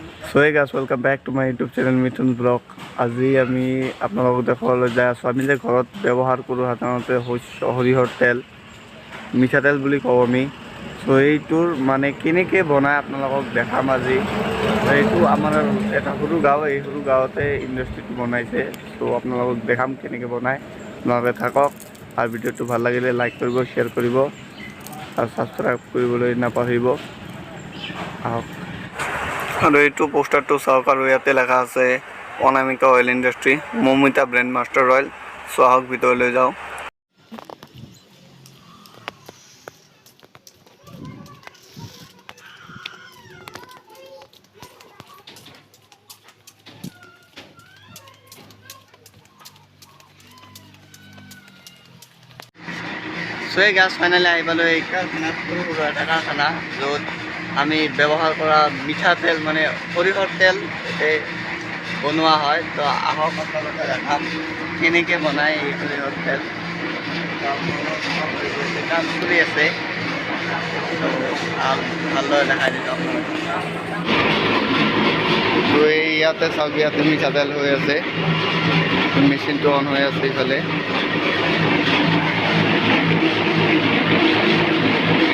So hey guys, welcome back to my YouTube channel Mithun Vlog. আজি আমি আপোনালোকক দেখুৱাবলৈ যাই আছোঁ আমি যে ঘৰত ব্যৱহাৰ কৰোঁ সাধাৰণতে সৰিয়হৰ তেল মিঠাতেল বুলি কওঁ আমি। চ' এইটোৰ মানে কেনেকৈ বনাই আপোনালোকক দেখাম আজি। এইটো আমাৰ এটা সৰু গাঁও, এই সৰু গাঁৱতে ইণ্ডাষ্ট্ৰিটো বনাইছে। চ' আপোনালোকক দেখাম কেনেকৈ বনাই। আপোনালোকে থাকক আৰু ভিডিঅ'টো ভাল লাগিলে লাইক কৰিব, শ্বেয়াৰ কৰিব আৰু ছাবস্ক্ৰাইব কৰিবলৈ নাপাহৰিব। আহক। আৰু এইটো পোষ্টাৰটো চাওক আৰু ইয়াতে লেখা আছে Anamika oil industry Moumita brand master oil. চ' আহক ভিতৰলৈ যাওঁ। চ' এই গাছ ফাইনেলি আহি পালোঁ এই কাৰখানাত, সৰু সৰু এটা কাৰখানা য'ত আমি ব্যৱহাৰ কৰা মিঠাতেল মানে সৰিয়হৰ তেল ইয়াতে বনোৱা হয়। তো আহক আপোনালোকে দেখাম কেনেকৈ বনায় এই সৰিয়হৰ তেল। কাম চলি আছে, ভালদৰে দেখাই দিছোঁ আপোনালোকে। তো এই ইয়াতে চাওক, ইয়াতে মিঠাতেল হৈ আছে, মেচিনটো অন হৈ আছে ইফালে।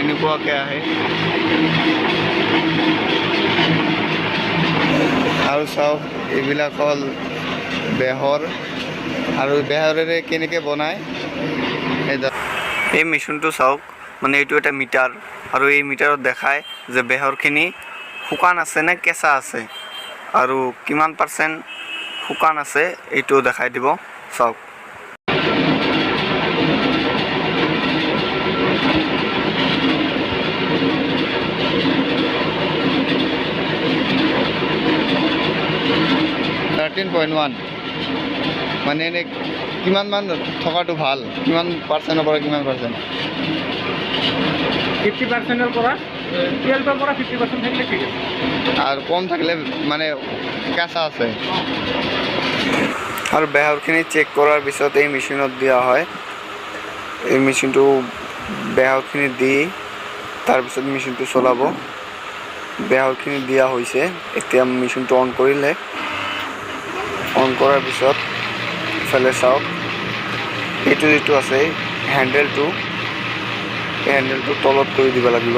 এনেকুৱাকৈ আহে আৰু চাওক এইবিলাক হ'ল বেহৰ, আৰু বেহৰেৰে কেনেকৈ বনায় এই মেচিনটো চাওক। মানে এইটো এটা মিটাৰ আৰু এই মিটাৰত দেখায় যে বেহৰখিনি শুকান আছে নে কেঁচা আছে আৰু কিমান পাৰ্চেণ্ট শুকান আছে এইটো দেখাই দিব। চাওক মানে এনে কিমান মান থকাটো ভাল, কিমান পাৰ্চেণ্টৰ পৰা কিমান পাৰ্চেণ্ট? 50%ৰ পৰা 12ৰ পৰা 50% থাকিলে ঠিক আছে, আৰু কম থাকিলে মানে কেঁচা আছে। আৰু বেহৰখিনি চেক কৰাৰ পিছত এই মেচিনত দিয়া হয়। এই মেচিনটো বেহৰখিনি দি তাৰপিছত মেচিনটো চলাব। বেহৰখিনি দিয়া হৈছে, এতিয়া মেচিনটো অন কৰিলে। অন কৰাৰ পিছত ইফালে চাওক, এইটো যিটো আছে হেণ্ডেলটো, এই হেণ্ডেলটো তলত কৰি দিব লাগিব।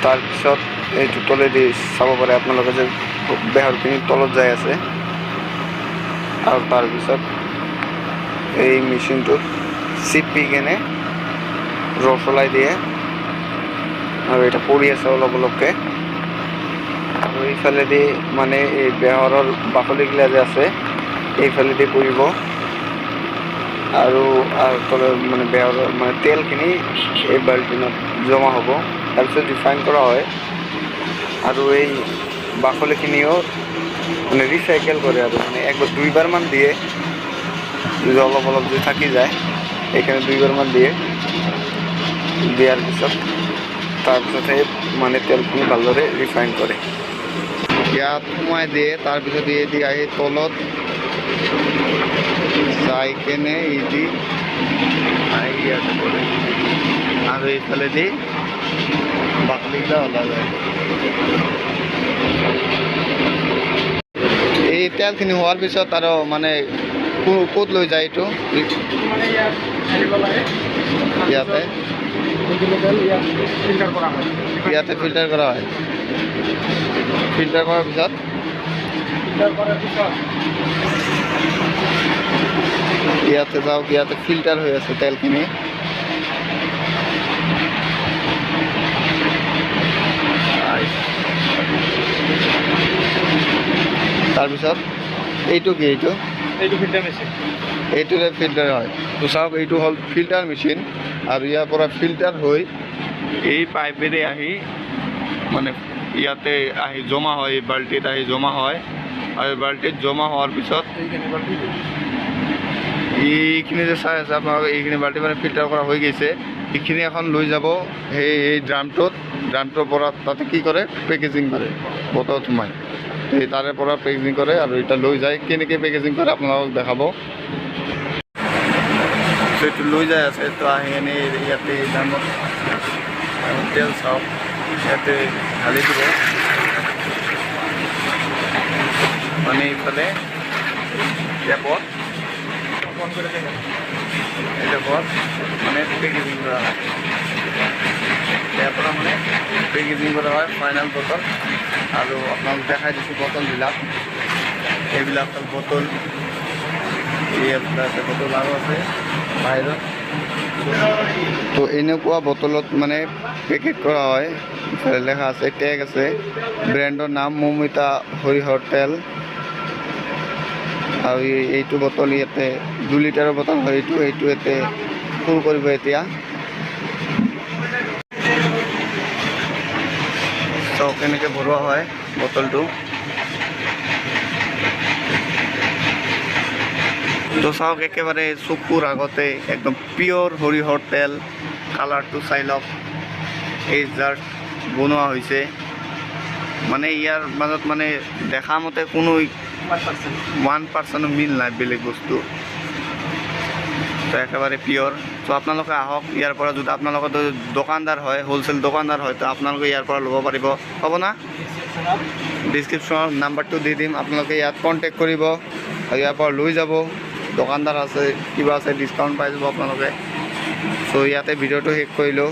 তাৰপিছত এইটো তলেদি চাব পাৰে আপোনালোকে যে বেহৰখিনি তলত যাই আছে। আৰু তাৰপিছত এই মেচিনটোত চিপি কেনে ৰচলাই দিয়ে, আৰু এটা পৰি আছে অলপ অলপকৈ। আৰু এইফালেদি মানে এই বেহৰৰ বাকলিগিলা যে আছে এইফালেদি পৰিব, আৰু তলে মানে বেহৰৰ মানে তেলখিনি এই বাল্টিনত জমা হ'ব। তাৰপিছত ৰিফাইন কৰা হয়, আৰু এই বাকলিখিনিও মানে ৰিচাইকেল কৰে, আৰু মানে একবাৰ দুইবাৰমান দিয়ে। যদি অলপ অলপ যদি থাকি যায় এইখিনি দুইবাৰমান দিয়ে। দিয়াৰ পিছত তাৰপিছতহে মানে তেলখিনি ভালদৰে ৰিফাইন কৰে। ইয়াত সোমাই দিয়ে, তাৰপিছত দি আহি তলত যাই কেনে ইদি আহি ইয়াত পৰে, আৰু এইফালেদি বাকলিগিলা ওলা যায়। এই তেলখিনি হোৱাৰ পিছত আৰু মানে ক'ত লৈ যায় এইটো? মানে ইয়াত আনিব লাগে, ইয়াতে ফিল্টাৰ কৰা হয়। ইয়াতে ফিল্টাৰ কৰা হয়। ফিল্টাৰ কৰাৰ পিছত ইয়াতে যাওক, ইয়াতে ফিল্টাৰ হৈ আছে তেলখিনি। তাৰপিছত এইটো কি? এইটো ফিল্টাৰ মেচিন, এইটোৰে ফিল্টাৰ হয়। তো চাওক, এইটো হ'ল ফিল্টাৰ মেচিন, আৰু ইয়াৰ পৰা ফিল্টাৰ হৈ এই পাইপেৰে আহি মানে ইয়াতে আহি জমা হয়, এই বাল্টিত আহি জমা হয়। আৰু এই বাল্টিত জমা হোৱাৰ পিছত এইখিনি যে চাই আছে আপোনালোকে, এইখিনি বাল্টি মানে ফিল্টাৰ কৰা হৈ গৈছে। এইখিনি এখন লৈ যাব এই ড্ৰামটোৰ পৰা তাতে কি কৰে, পেকেজিং কৰে, বটলত সোমাই। এই তাৰে পৰা পেকেজিং কৰে, আৰু এটা লৈ যায়। কেনেকৈ পেকেজিং কৰে আপোনালোকক দেখাব। এইটো লৈ যাই আছে, তো আহি এনেই ইয়াতে ড্ৰামত তেল চাওক, ইয়াতে ঢালি দিব। এইফালে টেপত ফোন কৰে দেখেন এই টেপত মানে পেকেজিং কৰা হয় টেপৰ মানে পেকেজিং কৰা হয় ফাইনেল বটল আৰু আপোনালোক দেখাই দিছোঁ বটলবিলাক এইবিলাক হ'ল বটল আছে বটল আৰু আছে বাহিৰত তো এনেকুৱা বটলত মানে পেকেট কৰা হয় ইফালে লেখা আছে টেগ আছে ব্ৰেণ্ডৰ নাম মৌমিতা সৰিয়হৰ তেল আৰু এইটো বটল ইয়াতে 2 লিটাৰৰ বটল হয় এইটো ইয়াতে ফুল কৰিব এতিয়া তো কেনেকৈ ভৰোৱা হয় বটলটো তো চাওক একেবাৰে চকুৰ আগতে একদম পিয়ৰ সৰিয়হৰ তেল কালাৰটো চাই লওক এই জাষ্ট বনোৱা হৈছে মানে ইয়াৰ মাজত মানে দেখা মতে কোনো 1% মিল নাই বেলেগ বস্তু তো একেবাৰে পিয়ৰ তো আপোনালোকে আহক ইয়াৰ পৰা যদি আপোনালোকে দোকানদাৰ হয় হোলচেল দোকানদাৰ হয় তো আপোনালোকে ইয়াৰ পৰা ল'ব পাৰিব হ'ব না ডিছক্ৰিপশ্যনৰ নাম্বাৰটো দি দিম আপোনালোকে ইয়াত কণ্টেক্ট কৰিব আৰু ইয়াৰ পৰা লৈ যাব দোকানদাৰ আছে কিবা আছে ডিছকাউণ্ট পাই যাব আপোনালোকে চ' ইয়াতে ভিডিঅ'টো শেষ কৰিলোঁ